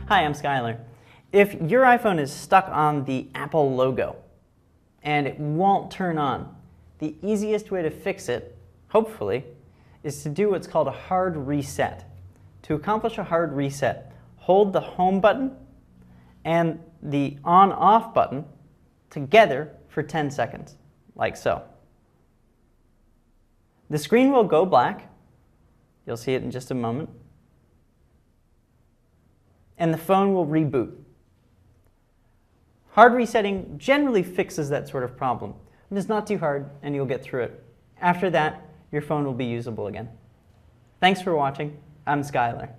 Hi, I'm Skylar. If your iPhone is stuck on the Apple logo and it won't turn on, the easiest way to fix it, hopefully, is to do what's called a hard reset. To accomplish a hard reset, hold the home button and the on-off button together for 10 seconds, like so. The screen will go black. You'll see it in just a moment. And the phone will reboot. Hard resetting generally fixes that sort of problem. It's not too hard, and you'll get through it. After that, your phone will be usable again. Thanks for watching. I'm Skylar.